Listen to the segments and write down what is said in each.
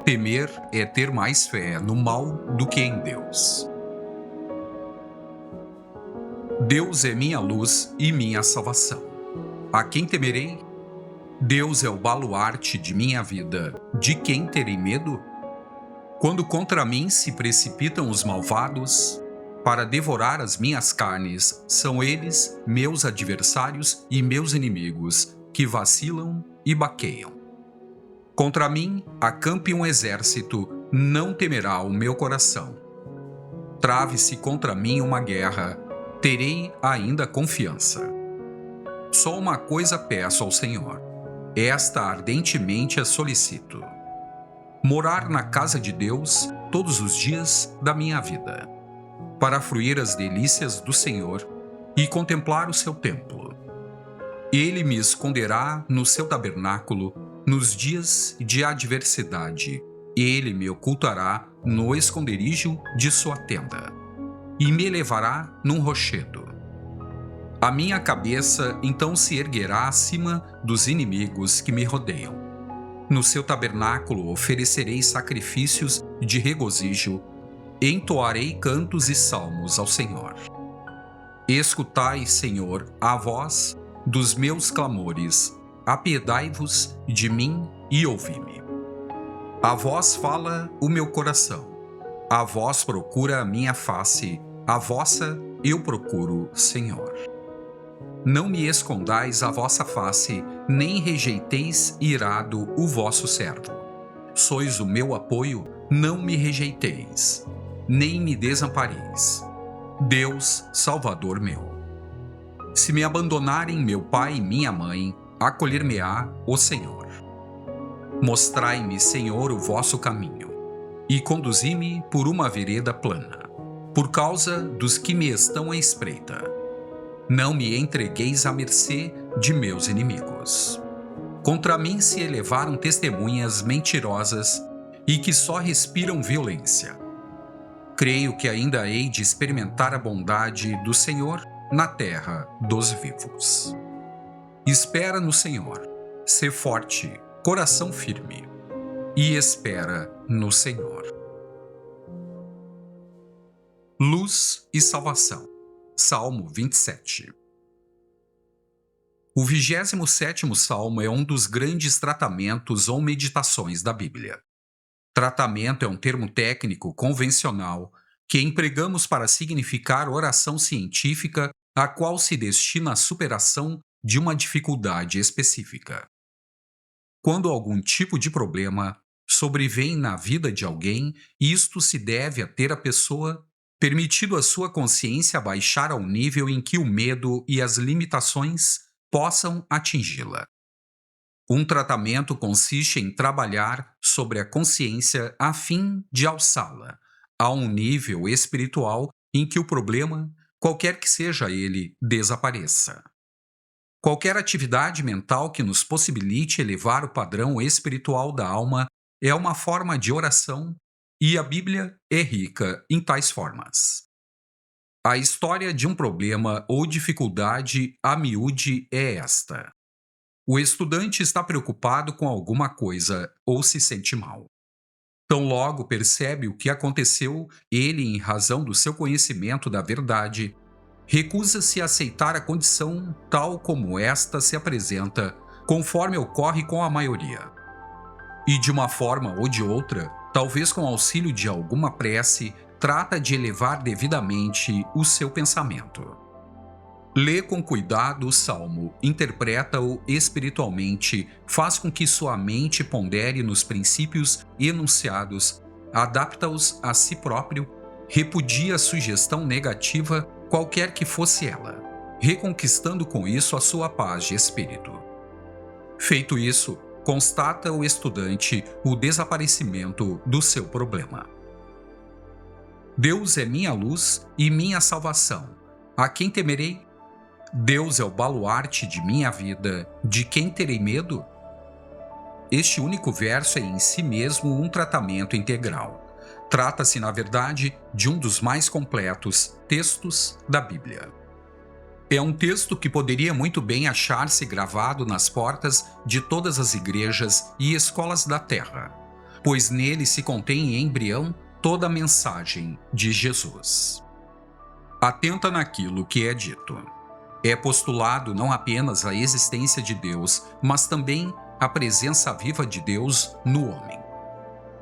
Temer é ter mais fé no mal do que em Deus. Deus é minha luz e minha salvação. A quem temerei? Deus é o baluarte de minha vida. De quem terei medo? Quando contra mim se precipitam os malvados, para devorar as minhas carnes, são eles, meus adversários e meus inimigos, que vacilam e baqueiam. Contra mim acampe um exército, não temerá o meu coração. Trave-se contra mim uma guerra, terei ainda confiança. Só uma coisa peço ao Senhor, esta ardentemente a solicito: morar na casa de Deus todos os dias da minha vida, para fruir as delícias do Senhor e contemplar o seu templo. Ele me esconderá no seu tabernáculo nos dias de adversidade. Ele me ocultará no esconderijo de sua tenda e me levará num rochedo. A minha cabeça então se erguerá acima dos inimigos que me rodeiam. No seu tabernáculo oferecerei sacrifícios de regozijo, entoarei cantos e salmos ao Senhor. Escutai, Senhor, a voz dos meus clamores, apiedai-vos de mim e ouvi-me. A vós fala o meu coração, a vós procura a minha face, a vossa eu procuro, Senhor. Não me escondais a vossa face, nem rejeiteis irado o vosso servo. Sois o meu apoio, não me rejeiteis, nem me desampareis. Deus, Salvador meu. Se me abandonarem meu pai e minha mãe, acolher-me-á o Senhor. Mostrai-me, Senhor, o vosso caminho, e conduzi-me por uma vereda plana, por causa dos que me estão à espreita. Não me entregueis à mercê de meus inimigos. Contra mim se elevaram testemunhas mentirosas e que só respiram violência. Creio que ainda hei de experimentar a bondade do Senhor na terra dos vivos. Espera no Senhor, sê forte, coração firme, e espera no Senhor. Luz e salvação. Salmo 27. O 27º Salmo é um dos grandes tratamentos ou meditações da Bíblia. Tratamento é um termo técnico convencional que empregamos para significar oração científica a qual se destina à superação de uma dificuldade específica. Quando algum tipo de problema sobrevém na vida de alguém, isto se deve a ter a pessoa permitido a sua consciência baixar ao nível em que o medo e as limitações possam atingi-la. Um tratamento consiste em trabalhar sobre a consciência a fim de alçá-la a um nível espiritual em que o problema, qualquer que seja ele, desapareça. Qualquer atividade mental que nos possibilite elevar o padrão espiritual da alma é uma forma de oração, e a Bíblia é rica em tais formas. A história de um problema ou dificuldade a miúde é esta. O estudante está preocupado com alguma coisa ou se sente mal. Tão logo percebe o que aconteceu, ele, em razão do seu conhecimento da verdade, recusa-se a aceitar a condição tal como esta se apresenta, conforme ocorre com a maioria. E de uma forma ou de outra, talvez com auxílio de alguma prece, trata de elevar devidamente o seu pensamento. Lê com cuidado o Salmo, interpreta-o espiritualmente, faz com que sua mente pondere nos princípios enunciados, adapta-os a si próprio, repudia a sugestão negativa, qualquer que fosse ela, reconquistando com isso a sua paz de espírito. Feito isso, constata o estudante o desaparecimento do seu problema. Deus é minha luz e minha salvação. A quem temerei? Deus é o baluarte de minha vida. De quem terei medo? Este único verso é em si mesmo um tratamento integral. Trata-se, na verdade, de um dos mais completos textos da Bíblia. É um texto que poderia muito bem achar-se gravado nas portas de todas as igrejas e escolas da terra. pois nele se contém em embrião toda a mensagem de Jesus. Atenta naquilo que é dito. É postulado não apenas a existência de Deus, mas também a presença viva de Deus no homem.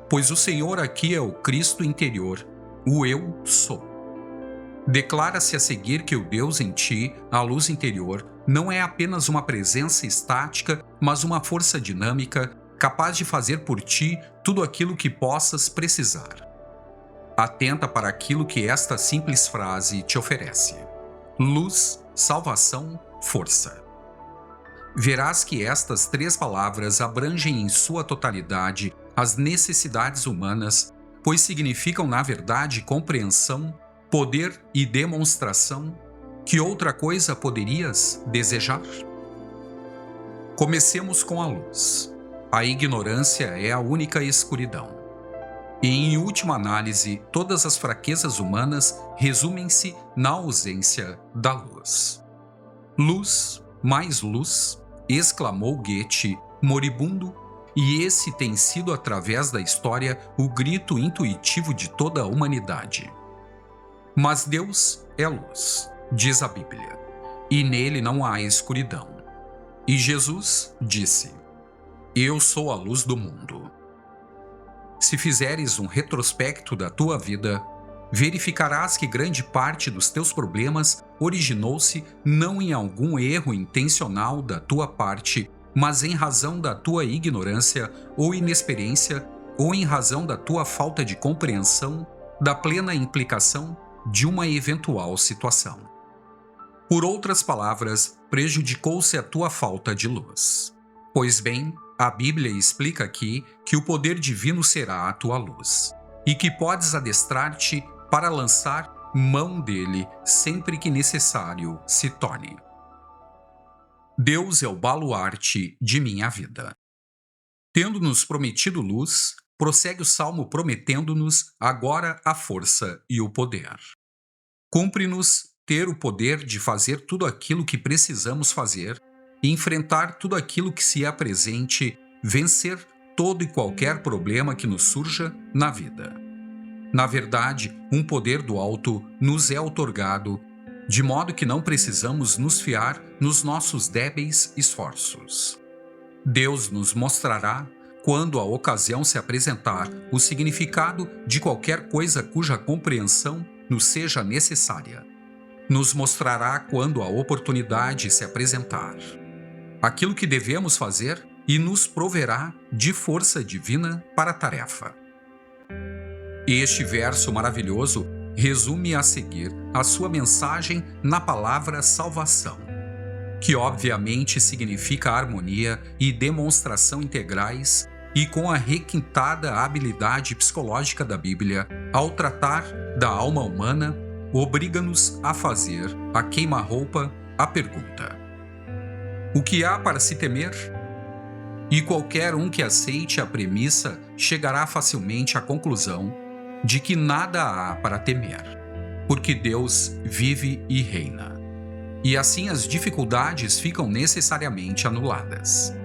Pois o Senhor aqui é o Cristo interior, o Eu sou. Declara-se a seguir que o Deus em ti, a luz interior, não é apenas uma presença estática, mas uma força dinâmica capaz de fazer por ti tudo aquilo que possas precisar. Atenta para aquilo que esta simples frase te oferece: luz, salvação, força. Verás que estas 3 palavras abrangem em sua totalidade as necessidades humanas, pois significam, na verdade, compreensão, poder e demonstração. Que outra coisa poderias desejar? Comecemos com a luz. A ignorância é a única escuridão. E, em última análise, todas as fraquezas humanas resumem-se na ausência da luz. Luz, mais luz, exclamou Goethe, moribundo, e esse tem sido, através da história, o grito intuitivo de toda a humanidade. Mas Deus é luz, diz a Bíblia, e nele não há escuridão. E Jesus disse: Eu sou a luz do mundo. Se fizeres um retrospecto da tua vida, verificarás que grande parte dos teus problemas originou-se não em algum erro intencional da tua parte, mas em razão da tua ignorância ou inexperiência, ou em razão da tua falta de compreensão da plena implicação de uma eventual situação. Por outras palavras, prejudicou-se a tua falta de luz. Pois bem, a Bíblia explica aqui que o poder divino será a tua luz, e que podes adestrar-te para lançar mão dele sempre que necessário se torne. Deus é o baluarte de minha vida. Tendo-nos prometido luz, prossegue o Salmo prometendo-nos agora a força e o poder. Cumpre-nos ter o poder de fazer tudo aquilo que precisamos fazer, enfrentar tudo aquilo que se apresente, vencer todo e qualquer problema que nos surja na vida. Na verdade, um poder do alto nos é outorgado, de modo que não precisamos nos fiar nos nossos débeis esforços. Deus nos mostrará, quando a ocasião se apresentar, o significado de qualquer coisa cuja compreensão nos seja necessária. Nos mostrará quando a oportunidade se apresentar aquilo que devemos fazer e nos proverá de força divina para a tarefa. Este verso maravilhoso resume a seguir a sua mensagem na palavra salvação, que obviamente significa harmonia e demonstração integrais, e com a requintada habilidade psicológica da Bíblia, ao tratar da alma humana, obriga-nos a fazer a queima-roupa a pergunta: o que há para se temer? E qualquer um que aceite a premissa chegará facilmente à conclusão de que nada há para temer, porque Deus vive e reina. E assim as dificuldades ficam necessariamente anuladas.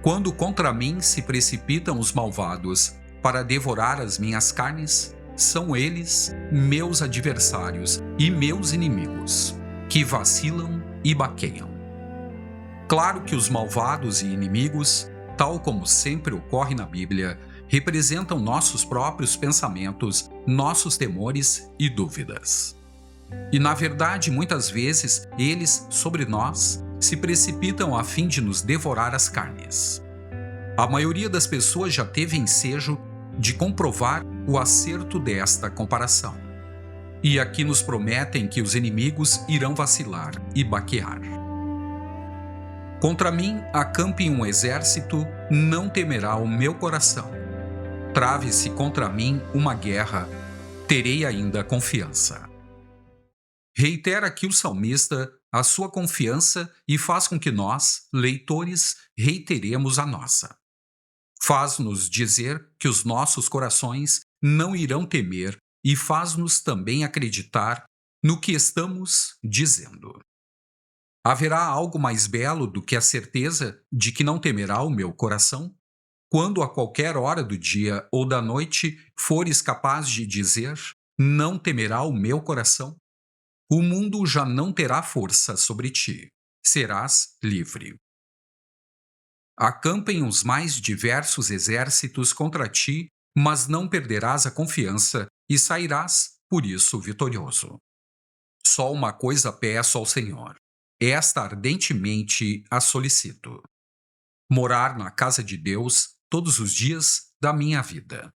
Quando contra mim se precipitam os malvados para devorar as minhas carnes, são eles meus adversários e meus inimigos, que vacilam e baqueiam. Claro que os malvados e inimigos, tal como sempre ocorre na Bíblia, representam nossos próprios pensamentos, nossos temores e dúvidas. E na verdade, muitas vezes, eles, sobre nós, se precipitam a fim de nos devorar as carnes. A maioria das pessoas já teve ensejo de comprovar o acerto desta comparação. E aqui nos prometem que os inimigos irão vacilar e baquear. Contra mim acampe um exército, não temerá o meu coração. Trave-se contra mim uma guerra, terei ainda confiança. Reitera aqui o salmista a sua confiança e faz com que nós, leitores, reiteremos a nossa. Faz-nos dizer que os nossos corações não irão temer e faz-nos também acreditar no que estamos dizendo. Haverá algo mais belo do que a certeza de que não temerá o meu coração? quando a qualquer hora do dia ou da noite fores capaz de dizer: não temerá o meu coração, o mundo já não terá força sobre ti. Serás livre. Acampem os mais diversos exércitos contra ti, mas não perderás a confiança e sairás, por isso, vitorioso. Só uma coisa peço ao Senhor, esta ardentemente a solicito: morar na casa de Deus todos os dias da minha vida,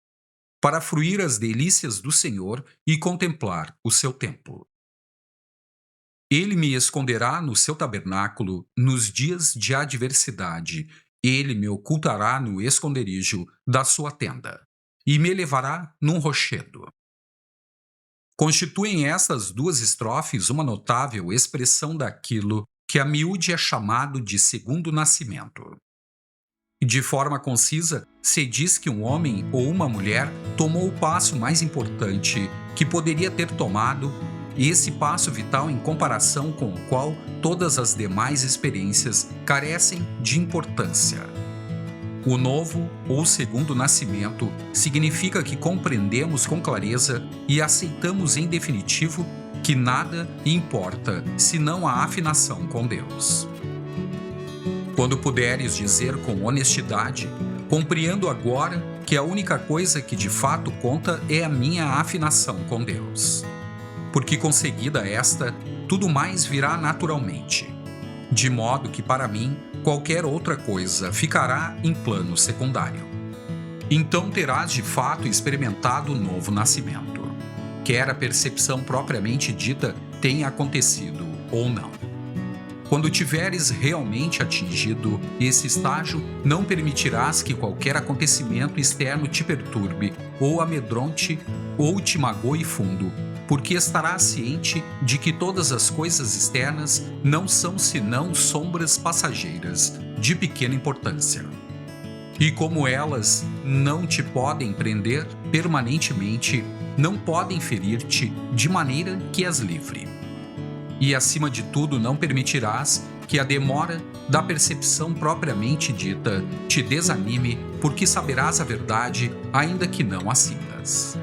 para fruir as delícias do Senhor e contemplar o seu templo. Ele me esconderá no seu tabernáculo nos dias de adversidade. Ele me ocultará no esconderijo da sua tenda e me levará num rochedo. Constituem estas duas estrofes uma notável expressão daquilo que a miúde é chamado de segundo nascimento. De forma concisa, se diz que um homem ou uma mulher tomou o passo mais importante que poderia ter tomado, e esse passo vital em comparação com o qual todas as demais experiências carecem de importância. O novo ou segundo nascimento significa que compreendemos com clareza e aceitamos em definitivo que nada importa senão a afinação com Deus. Quando puderes dizer com honestidade: compreendo agora que a única coisa que de fato conta é a minha afinação com Deus. Porque conseguida esta, tudo mais virá naturalmente, de modo que para mim qualquer outra coisa ficará em plano secundário. Então terás de fato experimentado o novo nascimento, quer a percepção propriamente dita tenha acontecido ou não. Quando tiveres realmente atingido esse estágio, não permitirás que qualquer acontecimento externo te perturbe, ou amedronte, ou te magoe fundo, porque estarás ciente de que todas as coisas externas não são senão sombras passageiras, de pequena importância. E como elas não te podem prender permanentemente, não podem ferir-te de maneira que as livre. E acima de tudo não permitirás que a demora da percepção propriamente dita te desanime, porque saberás a verdade, ainda que não a sintas.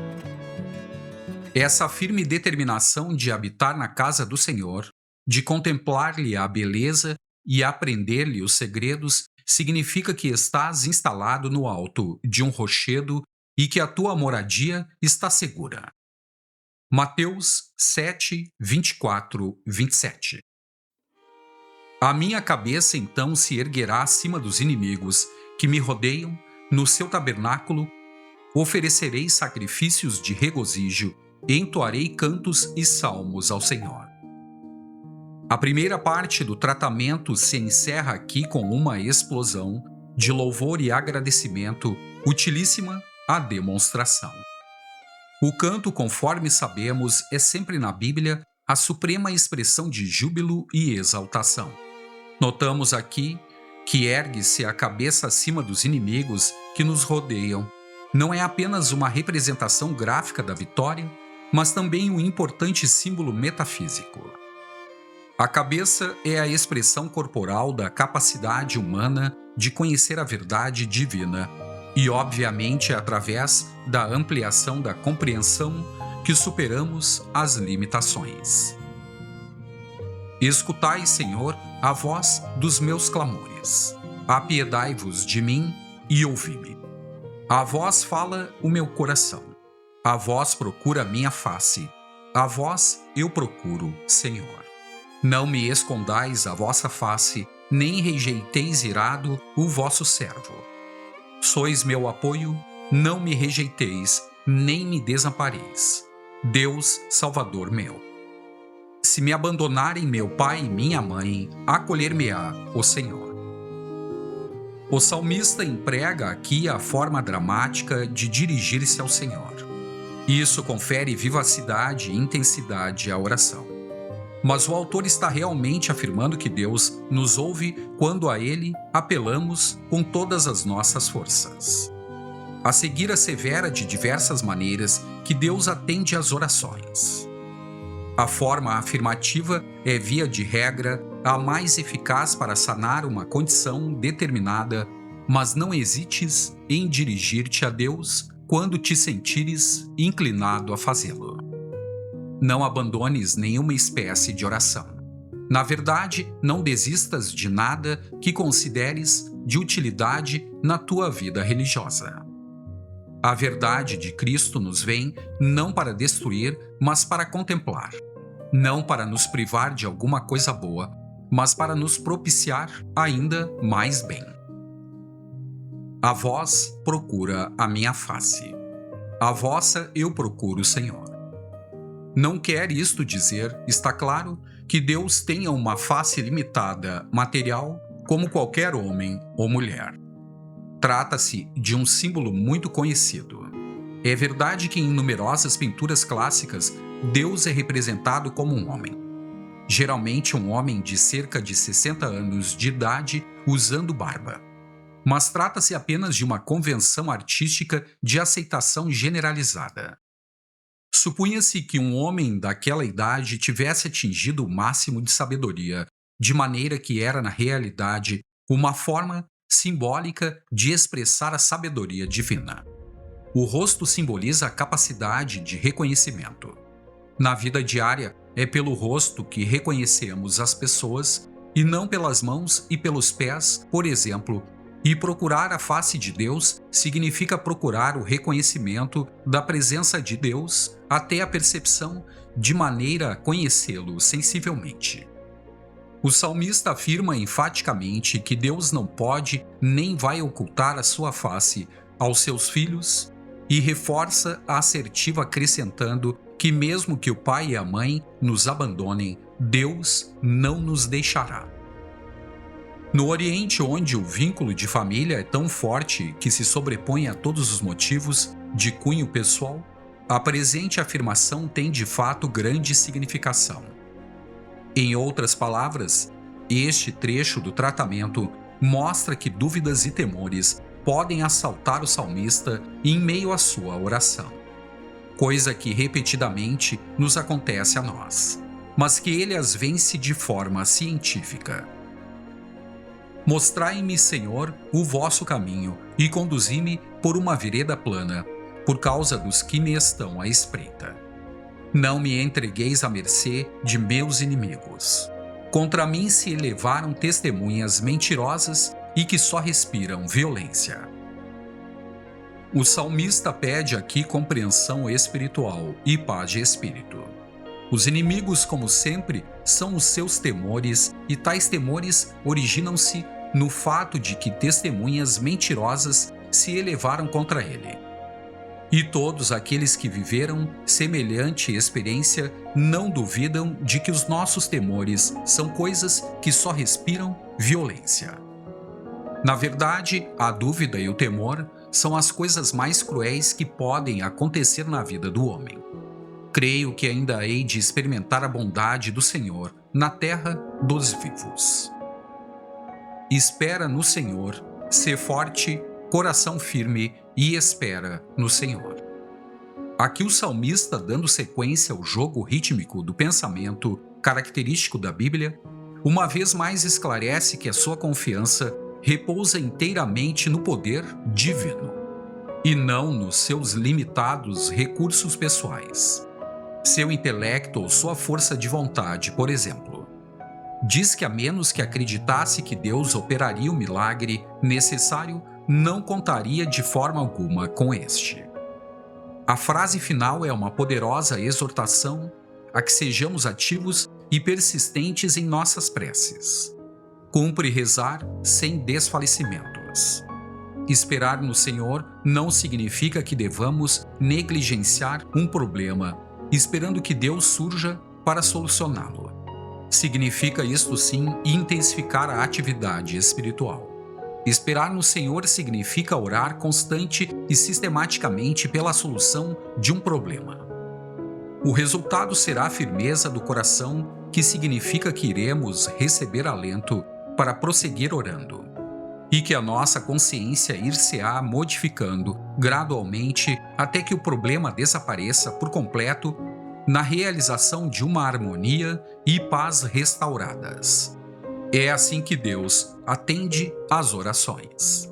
Essa firme determinação de habitar na casa do Senhor, de contemplar-lhe a beleza e aprender-lhe os segredos, significa que estás instalado no alto de um rochedo e que a tua moradia está segura. Mateus 7, 24, 27. A minha cabeça então se erguerá acima dos inimigos que me rodeiam, no seu tabernáculo oferecerei sacrifícios de regozijo, entoarei cantos e salmos ao Senhor. A primeira parte do tratamento se encerra aqui com uma explosão de louvor e agradecimento, utilíssima à demonstração. O canto, conforme sabemos, é sempre na Bíblia a suprema expressão de júbilo e exaltação. Notamos aqui que ergue-se a cabeça acima dos inimigos que nos rodeiam. Não é apenas uma representação gráfica da vitória, mas também um importante símbolo metafísico. A cabeça é a expressão corporal da capacidade humana de conhecer a verdade divina, e obviamente é através da ampliação da compreensão que superamos as limitações. Escutai, Senhor, a voz dos meus clamores. Apiedai-vos de mim e ouvi-me. A vós fala o meu coração. A vós procura a minha face. A vós eu procuro, Senhor. Não me escondais a vossa face, nem rejeiteis irado o vosso servo. Sois meu apoio, não me rejeiteis, nem me desampareis. Deus, Salvador meu. Se me abandonarem meu pai e minha mãe, acolher-me-á o Senhor. O salmista emprega aqui a forma dramática de dirigir-se ao Senhor. Isso confere vivacidade e intensidade à oração. Mas o autor está realmente afirmando que Deus nos ouve quando a Ele apelamos com todas as nossas forças. A seguir assevera de diversas maneiras que Deus atende às orações. A forma afirmativa é, via de regra, a mais eficaz para sanar uma condição determinada mas não hesites em dirigir-te a Deus quando te sentires inclinado a fazê-lo. Não abandones nenhuma espécie de oração. Na verdade, não desistas de nada que consideres de utilidade na tua vida religiosa. A verdade de Cristo nos vem não para destruir, mas para contemplar. Não para nos privar de alguma coisa boa, mas para nos propiciar ainda mais bem. A vós procura a minha face. A vossa eu procuro, Senhor. Não quer isto dizer, está claro, que Deus tenha uma face limitada, material, como qualquer homem ou mulher. Trata-se de um símbolo muito conhecido. É verdade que em numerosas pinturas clássicas, Deus é representado como um homem. Geralmente um homem de cerca de 60 anos de idade usando barba. Mas trata-se apenas de uma convenção artística de aceitação generalizada. Supunha-se que um homem daquela idade tivesse atingido o máximo de sabedoria, de maneira que era, na realidade, uma forma simbólica de expressar a sabedoria divina. O rosto simboliza a capacidade de reconhecimento. Na vida diária, é pelo rosto que reconhecemos as pessoas e não pelas mãos e pelos pés, por exemplo, e procurar a face de Deus significa procurar o reconhecimento da presença de Deus até a percepção de maneira a conhecê-lo sensivelmente. O salmista afirma enfaticamente que Deus não pode nem vai ocultar a sua face aos seus filhos e reforça a assertiva acrescentando que mesmo que o pai e a mãe nos abandonem, Deus não nos deixará. No Oriente, onde o vínculo de família é tão forte que se sobrepõe a todos os motivos de cunho pessoal, a presente afirmação tem de fato grande significação. Em outras palavras, este trecho do tratamento mostra que dúvidas e temores podem assaltar o salmista em meio à sua oração, coisa que repetidamente nos acontece a nós, mas que ele as vence de forma científica. Mostrai-me, Senhor, o vosso caminho e conduzi-me por uma vereda plana, por causa dos que me estão à espreita. Não me entregueis à mercê de meus inimigos. Contra mim se elevaram testemunhas mentirosas e que só respiram violência. O salmista pede aqui compreensão espiritual e paz de espírito. Os inimigos, como sempre, são os seus temores, e tais temores originam-se no fato de que testemunhas mentirosas se elevaram contra ele. E todos aqueles que viveram semelhante experiência não duvidam de que os nossos temores são coisas que só respiram violência. Na verdade, a dúvida e o temor são as coisas mais cruéis que podem acontecer na vida do homem. Creio que ainda hei de experimentar a bondade do Senhor na terra dos vivos. Espera no Senhor, sê forte, coração firme e espera no Senhor. Aqui o salmista, dando sequência ao jogo rítmico do pensamento característico da Bíblia, uma vez mais esclarece que a sua confiança repousa inteiramente no poder divino e não nos seus limitados recursos pessoais. Seu intelecto ou sua força de vontade, por exemplo. Diz que a menos que acreditasse que Deus operaria o milagre necessário, não contaria de forma alguma com este. A frase final é uma poderosa exortação a que sejamos ativos e persistentes em nossas preces. Cumpre rezar sem desfalecimentos. Esperar no Senhor não significa que devamos negligenciar um problema, esperando que Deus surja para solucioná-lo. Significa isto sim intensificar a atividade espiritual. Esperar no Senhor significa orar constante e sistematicamente pela solução de um problema. O resultado será a firmeza do coração, que significa que iremos receber alento para prosseguir orando, e que a nossa consciência ir-se-á modificando gradualmente até que o problema desapareça por completo na realização de uma harmonia e paz restauradas. É assim que Deus atende às orações.